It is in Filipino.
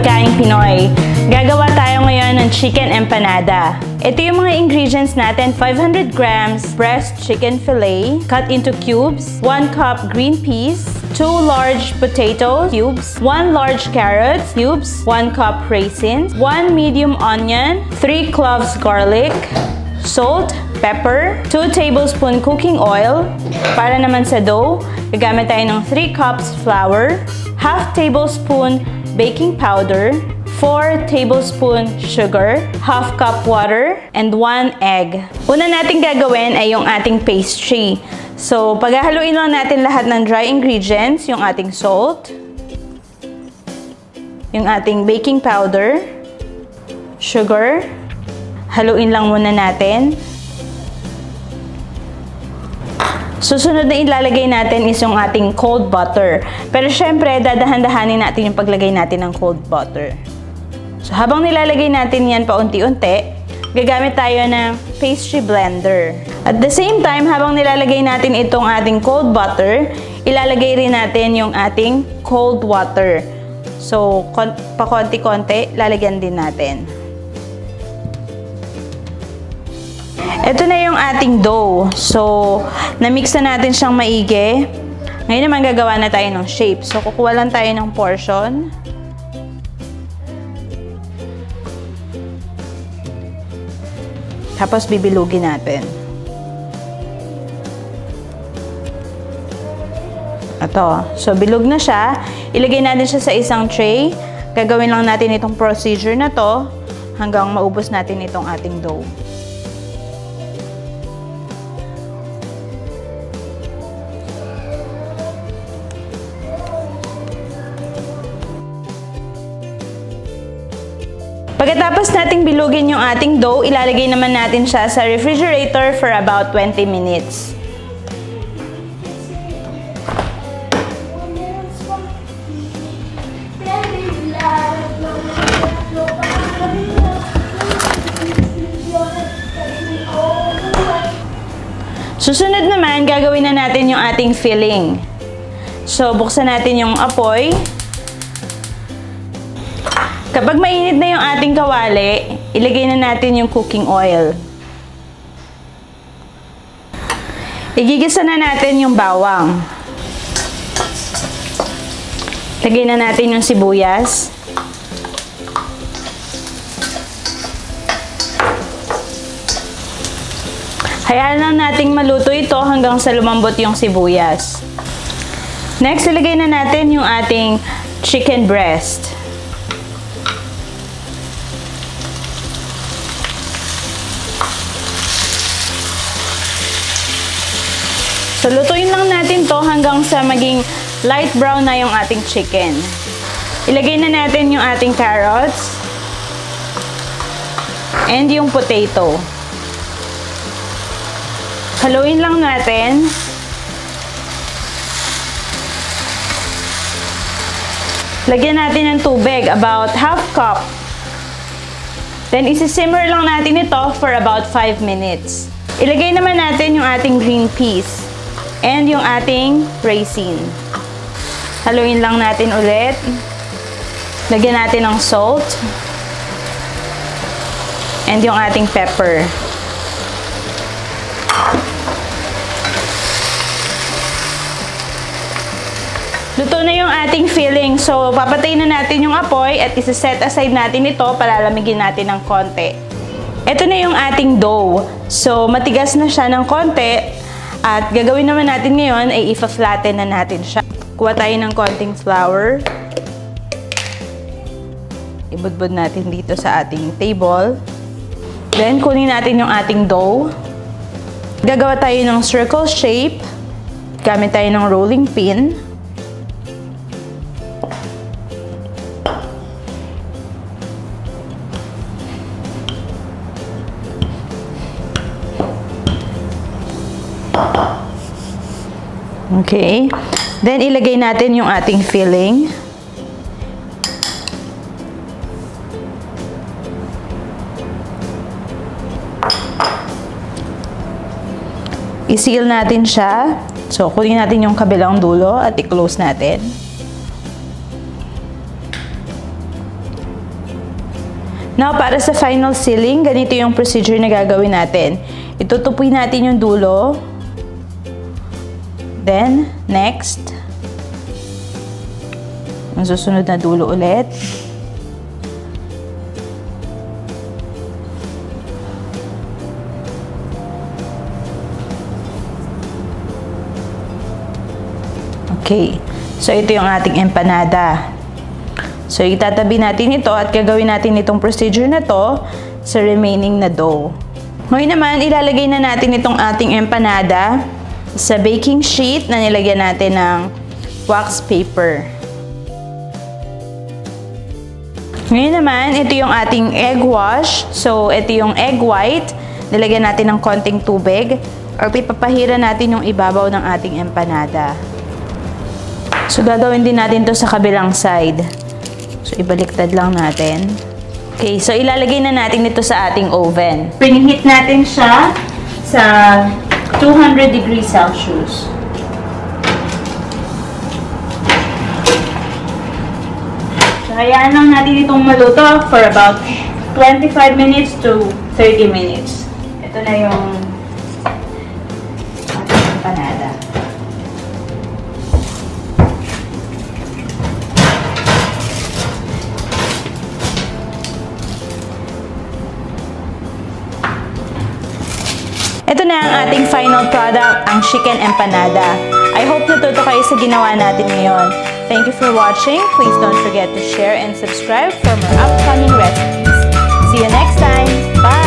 pagkaing Pinoy. Gagawa tayo ngayon ng chicken empanada. Ito yung mga ingredients natin: 500 grams breast chicken fillet cut into cubes, 1 cup green peas, 2 large potato cubes, 1 large carrot cubes, 1 cup raisins, 1 medium onion, 3 cloves garlic, salt, pepper, 2 tablespoon cooking oil. Para naman sa dough, gagamit tayo ng 3 cups flour, half tablespoon baking powder, 4 tablespoon sugar, half cup water, and 1 egg. Una natin gagawin ay yung ating pastry. So, paghahaluin lang natin lahat ng dry ingredients, yung ating salt, yung ating baking powder, sugar, haluin lang muna natin. Susunod na ilalagay natin is yung ating cold butter. Pero syempre, dadahan-dahanin natin yung paglagay natin ng cold butter. So, habang nilalagay natin yan paunti-unti, gagamit tayo ng pastry blender. At the same time, habang nilalagay natin itong ating cold butter, ilalagay rin natin yung ating cold water. So, pakonti-konti, lalagyan din natin. Ito na yung ating dough. So, na-mix na natin siyang maigi. Ngayon naman gagawa na tayo ng shape. So, kukuha lang tayo ng portion. Tapos, bibilugin natin. Ito. So, bilog na siya. Ilagay natin siya sa isang tray. Gagawin lang natin itong procedure na to hanggang maubos natin itong ating dough. Pagkatapos nating bilugin yung ating dough, ilalagay naman natin siya sa refrigerator for about 20 minutes. Susunod naman, gagawin na natin yung ating filling. So, buksan natin yung apoy. Kapag mainit na yung ating kawali, ilagay na natin yung cooking oil. Igigisa na natin yung bawang. Lagay na natin yung sibuyas. Hayaan lang nating maluto ito hanggang sa lumambot yung sibuyas. Next, ilagay na natin yung ating chicken breast. So, lutuin lang natin to hanggang sa maging light brown na yung ating chicken. Ilagay na natin yung ating carrots and yung potato. Haluin lang natin. Lagyan natin ng tubig, about half cup. Then, isi-simmer lang natin ito for about 5 minutes. Ilagay naman natin yung ating green peas and yung ating raisin. Haluin lang natin ulit. Lagyan natin ng salt and yung ating pepper. Luto na yung ating filling. So, papatayin na natin yung apoy at isa-set aside natin ito para lamigin natin ng konti. Ito na yung ating dough. So, matigas na siya ng konti. At gagawin naman natin ngayon ay ifa-flatten na natin siya. Kuha tayo ng konting flour. Ibudbud natin dito sa ating table. Then, kunin natin yung ating dough. Gagawa tayo ng circle shape. Gamit tayo ng rolling pin. Okay. Then, ilagay natin yung ating filling. I-seal natin siya. So, kunin natin yung kabilang dulo at i-close natin. Now, para sa final sealing, ganito yung procedure na gagawin natin. Itutupoy natin yung dulo. Then, next. Ang susunod na dulo ulit. Okay. So, ito yung ating empanada. So, itatabi natin ito at gagawin natin itong procedure na to sa remaining na dough. Ngayon naman, ilalagay na natin itong ating empanada sa baking sheet na nilagyan natin ng wax paper. Ngayon naman, ito yung ating egg wash. So, ito yung egg white. Nilagyan natin ng konting tubig or pipapahira natin yung ibabaw ng ating empanada. So, gagawin din natin to sa kabilang side. So, ibaliktad lang natin. Okay, so ilalagay na natin ito sa ating oven. Preheat natin siya sa 200 degrees Celsius. So, hayaan lang natin itong maluto for about 25 minutes to 30 minutes. Ito na yung ating empanada. Ito na ang ating final product, ang chicken empanada. I hope natuto kayo sa ginawa natin ngayon. Thank you for watching. Please don't forget to share and subscribe for more upcoming recipes. See you next time. Bye!